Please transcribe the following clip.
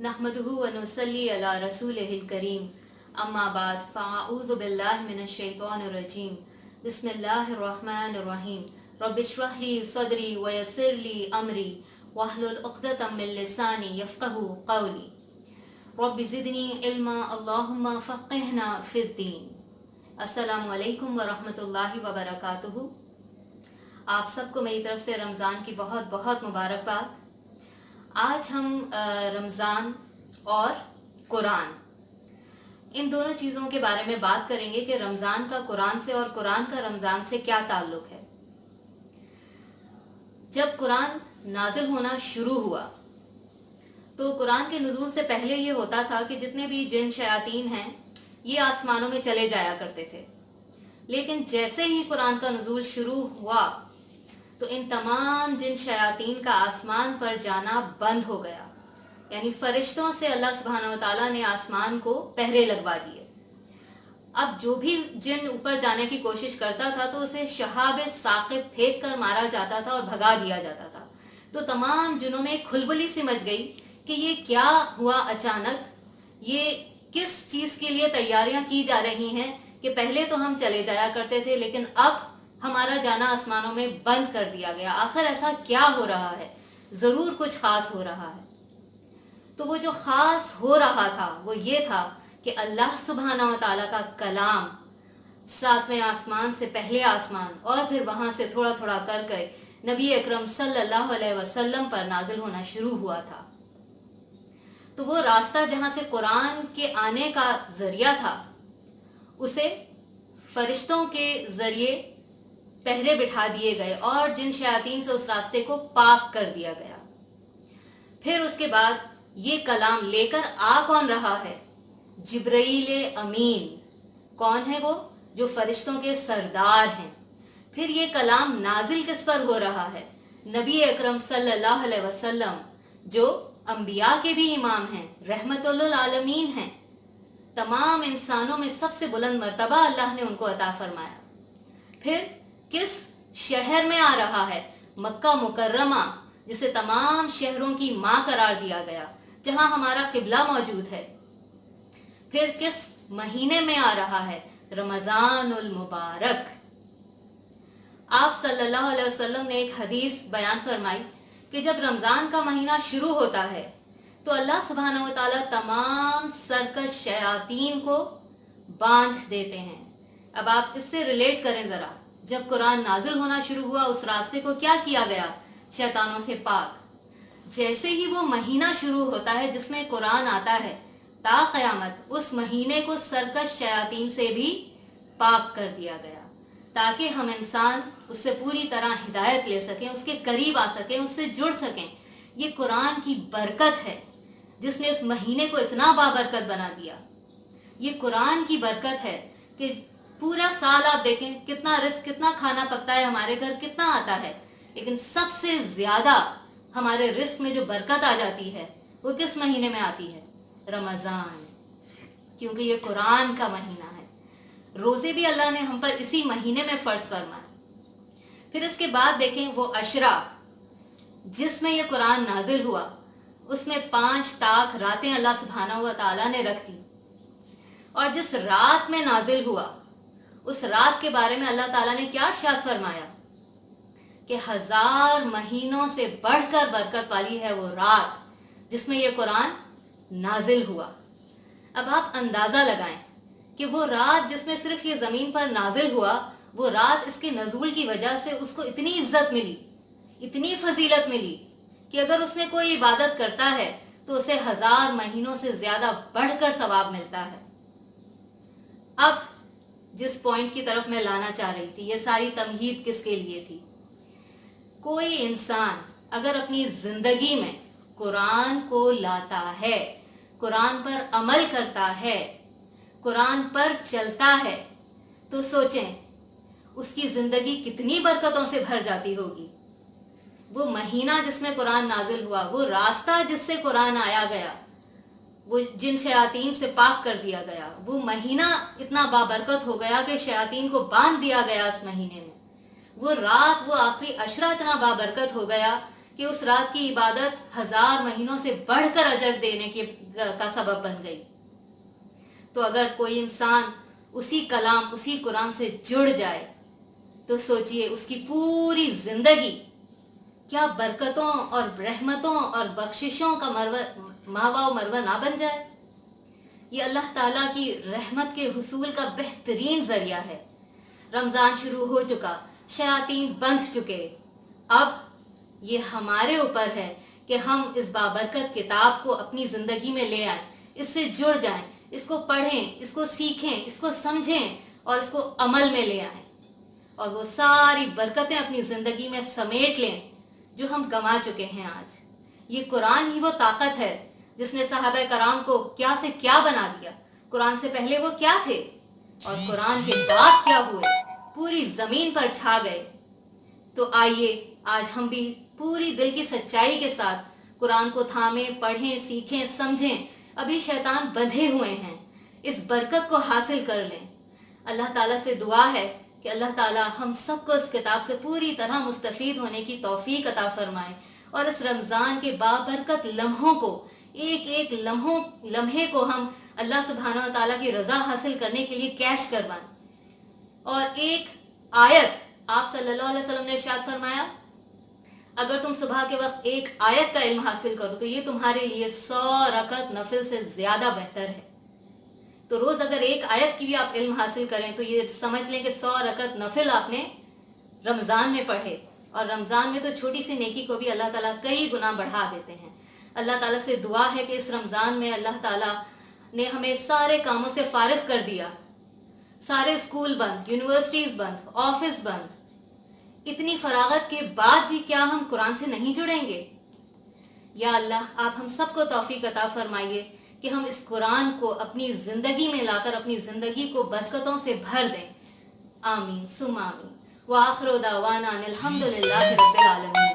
नहमदुहु व नुसल्ली अला रसूलिहिल करीम अम्मा बाद फ़अऊज़ु बिल्लाहि मिनश शैतानिर रजीम बिस्मिल्लाहिर रहमानिर रहीम रब्बिश्रह ली सदरी व यस्सिर ली अमरी वहलुल उक़दतम मिन लिसानी यफ़क़हू क़ौली रब्बि ज़िदनी इल्मा अल्लाहुम्मा फ़क़्हिना फ़िद्दीन। अस्सलामु अलैकुम व रहमतुल्लाहि व बरकातुहू। आप सबको मेरी तरफ से रमज़ान की बहुत बहुत मुबारकबाद। आज हम रमज़ान और कुरान, इन दोनों चीज़ों के बारे में बात करेंगे कि रमज़ान का कुरान से और कुरान का रमज़ान से क्या ताल्लुक़ है। जब कुरान नाजिल होना शुरू हुआ तो कुरान के नुज़ूल से पहले ये होता था कि जितने भी जिन शयातीन हैं ये आसमानों में चले जाया करते थे, लेकिन जैसे ही कुरान का नुज़ूल शुरू हुआ तो इन तमाम जिन शयातीन का आसमान पर जाना बंद हो गया। यानी फरिश्तों से अल्लाह सुब्हानहू व तआला ने आसमान को पहरे लगवा दिए। अब जो भी जिन ऊपर जाने की कोशिश करता था तो उसे शहाब साकिब फेंक कर मारा जाता था और भगा दिया जाता था। तो तमाम जिनों में खुलबली सी मच गई कि ये क्या हुआ अचानक, ये किस चीज़ के लिए तैयारियां की जा रही हैं कि पहले तो हम चले जाया करते थे लेकिन अब हमारा जाना आसमानों में बंद कर दिया गया। आखिर ऐसा क्या हो रहा है, जरूर कुछ खास हो रहा है। तो वो जो खास हो रहा था वो ये था कि अल्लाह सुब्हानहू व तआला का कलाम सातवें आसमान से पहले आसमान और फिर वहां से थोड़ा थोड़ा करके नबी अकरम सल्लल्लाहु अलैहि वसल्लम पर नाजिल होना शुरू हुआ था। तो वो रास्ता जहां से कुरान के आने का जरिया था उसे फरिश्तों के जरिए पहरे बिठा दिए गए और जिन शयातीन से उस रास्ते को पाक कर दिया गया। फिर उसके बाद ये कलाम लेकर आ कौन रहा है? जिब्राईल अमीन। कौन है वो? जो फरिश्तों के सरदार हैं। फिर ये कलाम नाजिल किस पर हो रहा है? नबी अकरम सल्लल्लाहु अलैहि वसल्लम, जो अंबिया के भी इमाम हैं, रहमतुल्लिल आलमीन हैं। तमाम इंसानों में सबसे बुलंद मर्तबा अल्लाह ने उनको अता फरमाया। फिर किस शहर में आ रहा है? मक्का मुकर्रमा, जिसे तमाम शहरों की मां करार दिया गया, जहां हमारा किबला मौजूद है। फिर किस महीने में आ रहा है? रमजानुल मुबारक। आप सल्लल्लाहु अलैहि वसल्लम ने एक हदीस बयान फरमाई कि जब रमजान का महीना शुरू होता है तो अल्लाह सुब्हानहू व तआला तमाम सरकश शयातीन को बांध देते हैं। अब आप इससे रिलेट करें जरा, जब कुरान नाजिल होना शुरू हुआ उस रास्ते को क्या किया गया? शैतानों से पाक। जैसे ही वो महीना शुरू होता है जिसमें कुरान आता है, ता क़यामत उस महीने को सरकश शयातीन से भी पाक कर दिया गया, ताकि हम इंसान उससे पूरी तरह हिदायत ले सकें, उसके करीब आ सकें, उससे जुड़ सकें। ये कुरान की बरकत है जिसने इस महीने को इतना बाबरकत बना दिया। ये कुरान की बरकत है कि पूरा साल आप देखें कितना रिस्क, कितना खाना पकता है हमारे घर, कितना आता है, लेकिन सबसे ज्यादा हमारे रिस्क में जो बरकत आ जाती है वो किस महीने में आती है? रमजान। क्योंकि ये कुरान का महीना है। रोजे भी अल्लाह ने हम पर इसी महीने में फर्ज फरमाए। फिर इसके बाद देखें वो अशरा जिसमें ये कुरान नाजिल हुआ, उसमें 5 ताक रातें अल्लाह सुब्हानहू व तआला ने रख दी। और जिस रात में नाजिल हुआ उस रात के बारे में अल्लाह ताला ने क्या इरशाद फरमाया कि 1000 महीनों से बढ़कर बरकत वाली है वो रात जिसमें ये कुरान नाजिल हुआ। अब आप अंदाजा लगाएं कि वो रात जिसमें सिर्फ ये जमीन पर नाजिल हुआ, वो रात इसके नजूल की वजह से उसको इतनी इज्जत मिली, इतनी फजीलत मिली कि अगर उसमें कोई इबादत करता है तो उसे 1000 महीनों से ज्यादा बढ़कर सवाब मिलता है। अब जिस पॉइंट की तरफ मैं लाना चाह रही थी, ये सारी तमहीद किसके लिए थी? कोई इंसान अगर अपनी जिंदगी में कुरान को लाता है, कुरान पर अमल करता है, कुरान पर चलता है, तो सोचें उसकी जिंदगी कितनी बरकतों से भर जाती होगी। वो महीना जिसमें कुरान नाजिल हुआ, वो रास्ता जिससे कुरान आया गया, वो जिन शयातीन से पाक कर दिया गया, वो महीना इतना बाबरकत हो गया कि शयातीन को बांध दिया गया इस महीने में। वो रात, वो आखिरी अशरा इतना बाबरकत हो गया کہ اس رات کی عبادت 1000 مہینوں سے بڑھ کر اجر دینے کا سبب بن گئی۔ تو اگر کوئی انسان اسی کلام، اسی قرآن سے جڑ جائے تو سوچئے اس کی پوری زندگی کیا برکتوں اور رحمتوں اور بخششوں کا ماوا و مروا نہ بن جائے۔ یہ اللہ تعالیٰ کی رحمت کے حصول کا بہترین ذریعہ ہے۔ رمضان شروع ہو چکا، شیاطین بندھ چکے، اب یہ ہمارے اوپر ہے کہ ہم اس بابرکت کتاب کو اپنی زندگی میں لے آئیں، اس سے جڑ جائیں، اس کو پڑھیں، اس کو سیکھیں، اس کو سمجھیں اور اس کو عمل میں لے آئیں، اور وہ ساری برکتیں اپنی زندگی میں سمیٹ لیں جو ہم گنوا چکے ہیں آج۔ یہ قرآن ہی وہ طاقت ہے جس نے صحابہ کرام کو کیا سے کیا بنا دیا۔ قرآن سے پہلے وہ کیا تھے اور قرآن کے بعد کیا ہوئے، پوری زمین پر چھا گئے۔ تو آئیے آج ہم بھی پوری دل کی سچائی کے ساتھ قرآن کو تھامیں، پڑھیں، سیکھیں، سمجھیں۔ ابھی شیطان بندھے ہوئے ہیں، اس برکت کو حاصل کر لیں۔ اللہ تعالیٰ سے دعا ہے کہ اللہ تعالیٰ ہم سب کو اس کتاب سے پوری طرح مستفید ہونے کی توفیق عطا فرمائے، اور اس رمضان کے بابرکت لمحوں کو، ایک ایک لمحے کو ہم اللہ سبحانہ و تعالیٰ کی رضا حاصل کرنے کے لیے کیش کروائیں۔ اور ایک آیت، آپ صلی اللہ علیہ وسلم نے ارشاد فرمایا، اگر تم صبح کے وقت ایک آیت کا علم حاصل کرو تو یہ تمہارے لیے 100 رکعت نفل سے زیادہ بہتر ہے۔ تو روز اگر ایک آیت کی بھی آپ علم حاصل کریں تو یہ سمجھ لیں کہ 100 رکعت نفل آپ نے رمضان میں پڑھے، اور رمضان میں تو چھوٹی سی نیکی کو بھی اللہ تعالیٰ کئی گنا بڑھا دیتے ہیں۔ اللہ تعالیٰ سے دعا ہے کہ اس رمضان میں اللہ تعالیٰ نے ہمیں سارے کاموں سے فارغ کر دیا، سارے اسکول بند، یونیورسٹیز بند، آفس بند، اتنی فراغت کے بعد بھی کیا ہم قرآن سے نہیں جڑیں گے؟ یا اللہ آپ ہم سب کو توفیق عطا فرمائیے کہ ہم اس قرآن کو اپنی زندگی میں لا کر اپنی زندگی کو برکتوں سے بھر دیں۔ آمین ثم آمین۔ وآخر دعوانا ان الحمد للہ رب العالمین۔